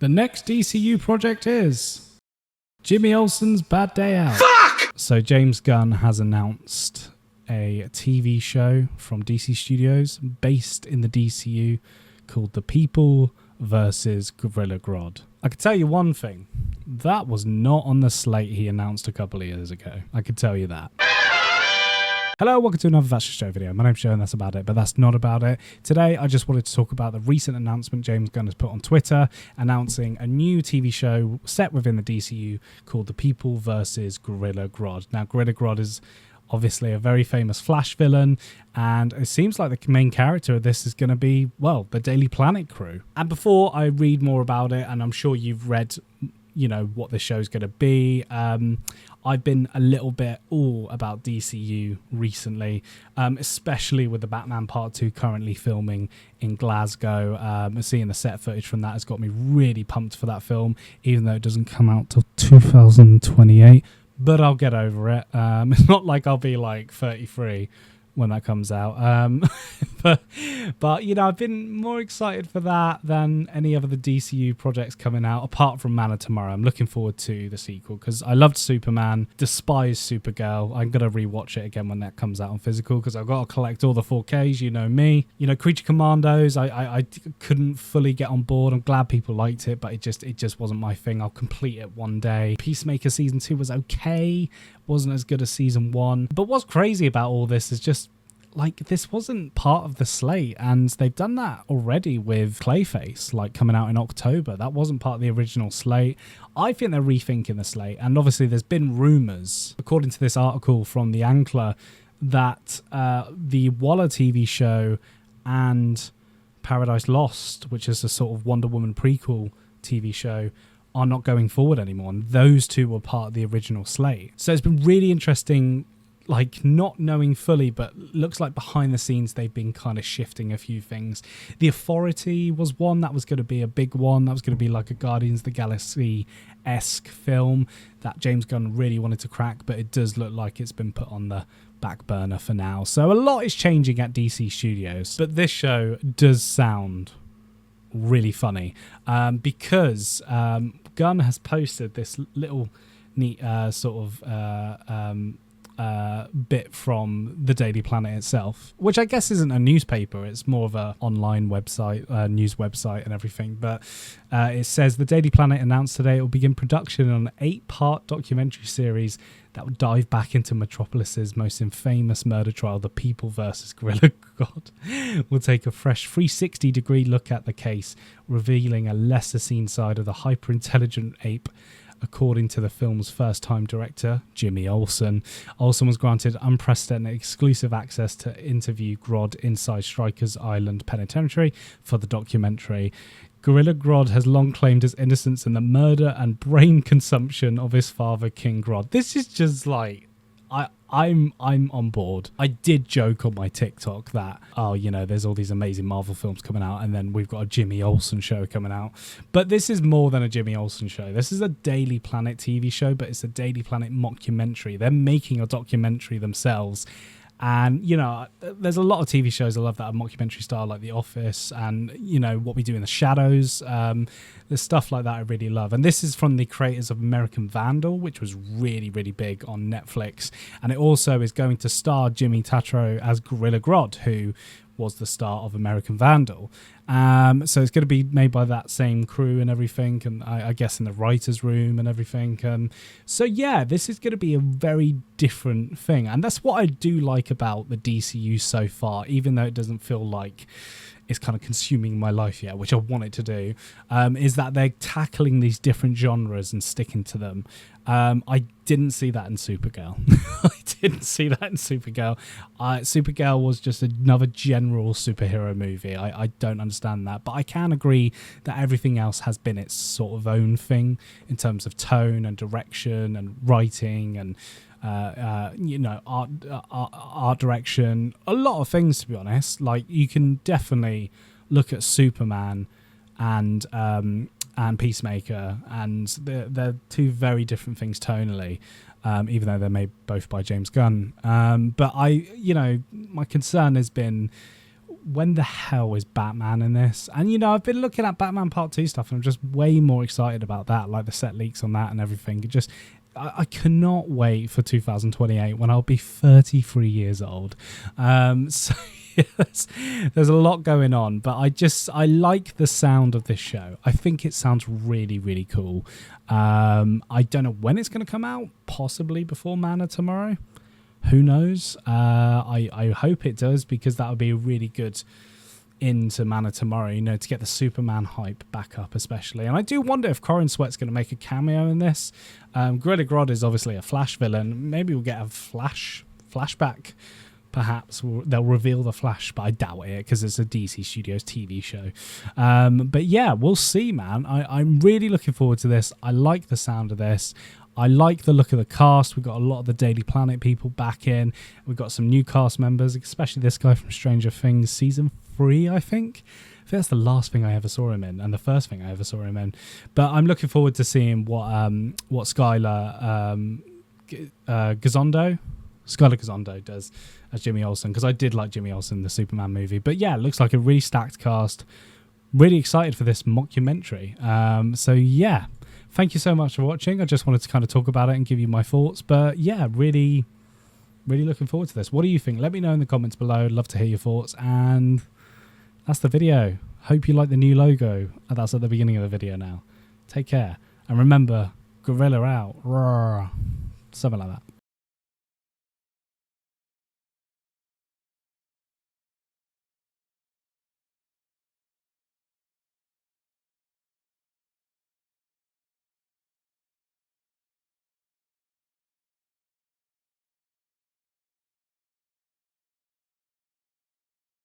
The next DCU project is Jimmy Olsen's Bad Day Out. Fuck! So James Gunn has announced a TV show from DC Studios based in the DCU called The People versus Gorilla Grodd. I could tell you one thing. That was not on the slate he announced a couple of years ago. I could tell you that. Hello, welcome to another That's Just Joe video. My name's Joe and that's about it, but that's not about it. Today, I just wanted to talk about the recent announcement James Gunn has put on Twitter, announcing a new TV show set within the DCU called The People versus Gorilla Grodd. Now, Gorilla Grodd is obviously a very famous Flash villain, and it seems like the main character of this is going to be, well, the Daily Planet crew. And before I read more about it, and I'm sure you've read, you know, what the show's going to be, I've been a little bit all about DCU recently, especially with the Batman Part 2 currently filming in Glasgow. Seeing the set footage from that has got me really pumped for that film, even though it doesn't come out till 2028. But I'll get over it. It's not like I'll be like 33 when that comes out. But you know, I've been more excited for that than any of the DCU projects coming out, apart from Man of Tomorrow. I'm looking forward to the sequel because I loved Superman, despised Supergirl. I'm going to rewatch it again when that comes out on physical because I've got to collect all the 4Ks, you know me. You know, Creature Commandos, I couldn't fully get on board. I'm glad people liked it, but it just wasn't my thing. I'll complete it one day. Peacemaker Season 2 was okay. Wasn't as good as Season 1. But what's crazy about all this is just, like, this wasn't part of the slate, and they've done that already with Clayface, like, coming out in October. That wasn't part of the original slate. I think they're rethinking the slate, and obviously there's been rumours, according to this article from The Ankler, that the Waller TV show and Paradise Lost, which is a sort of Wonder Woman prequel TV show, are not going forward anymore, and those two were part of the original slate. So it's been really interesting, like, not knowing fully, but looks like behind the scenes they've been kind of shifting a few things. The Authority was one that was going to be a big one. That was going to be like a Guardians of the Galaxy-esque film that James Gunn really wanted to crack, but it does look like it's been put on the back burner for now. So a lot is changing at DC Studios, but this show does sound really funny because Gunn has posted this little neat sort of bit from the Daily Planet itself, which I guess isn't a newspaper, it's more of a online website, news website and everything, but it says the Daily Planet announced today it will begin production on an 8-part documentary series that will dive back into Metropolis's most infamous murder trial, The People versus Gorilla Grodd. We'll take a fresh 360-degree look at the case, revealing a lesser-seen side of the hyper-intelligent ape, according to the film's first-time director, Jimmy Olsen. Olsen was granted unprecedented exclusive access to interview Grodd inside Strikers Island Penitentiary for the documentary. Gorilla Grodd has long claimed his innocence in the murder and brain consumption of his father, King Grodd. This is just like, I'm on board. I did joke on my TikTok that, oh, you know, there's all these amazing Marvel films coming out, and then we've got a Jimmy Olsen show coming out. But this is more than a Jimmy Olsen show. This is a Daily Planet TV show, but it's a Daily Planet mockumentary. They're making a documentary themselves. And, you know, there's a lot of TV shows I love that are mockumentary style, like The Office and, you know, What We Do in the Shadows. There's stuff like that I really love. And this is from the creators of American Vandal, which was really, really big on Netflix. And it also is going to star Jimmy Tatro as Gorilla Grodd, who was the star of American Vandal. So it's going to be made by that same crew and everything, and I guess in the writer's room and everything. So yeah, this is going to be a very different thing, and that's what I do like about the DCU so far, even though it doesn't feel like it's kind of consuming my life yet, which I want it to do, is that they're tackling these different genres and sticking to them. I didn't see that in Supergirl. Supergirl was just another general superhero movie. I don't understand that, but I can agree that everything else has been its sort of own thing in terms of tone and direction and writing and you know, art direction, a lot of things, to be honest. Like, you can definitely look at Superman and Peacemaker, and they're two very different things tonally, even though they're made both by James Gunn. But my concern has been when the hell is Batman in this? And, you know, I've been looking at Batman Part 2 stuff, and I'm just way more excited about that, like the set leaks on that and everything. It just, I cannot wait for 2028 when I'll be 33 years old. So yeah, there's a lot going on, but I like the sound of this show. I think it sounds really, really cool. I don't know when it's going to come out, possibly before Man of Tomorrow. Who knows? I hope it does, because that would be a really good into Man of Tomorrow, you know, to get the Superman hype back up especially. And I do wonder if Corin Sweat's going to make a cameo in this. Gorilla Grodd is obviously a Flash villain. Maybe we'll get a flashback. Perhaps they'll reveal the Flash, but I doubt it, because it's a DC Studios TV show. But yeah, we'll see, man. I'm really looking forward to this. I like the sound of this. I like the look of the cast. We've got a lot of the Daily Planet people back in. We've got some new cast members, especially this guy from Stranger Things season 3, I think. I think that's the last thing I ever saw him in, and the first thing I ever saw him in. But I'm looking forward to seeing what Skylar Gisondo does as Jimmy Olsen, because I did like Jimmy Olsen in the Superman movie. But yeah, it looks like a really stacked cast. Really excited for this mockumentary. So yeah, thank you so much for watching. I just wanted to kind of talk about it and give you my thoughts. But yeah, really, really looking forward to this. What do you think? Let me know in the comments below. I'd love to hear your thoughts. And that's the video. Hope you like the new logo. That's at the beginning of the video now. Take care. And remember, Gorilla out. Roar. Something like that.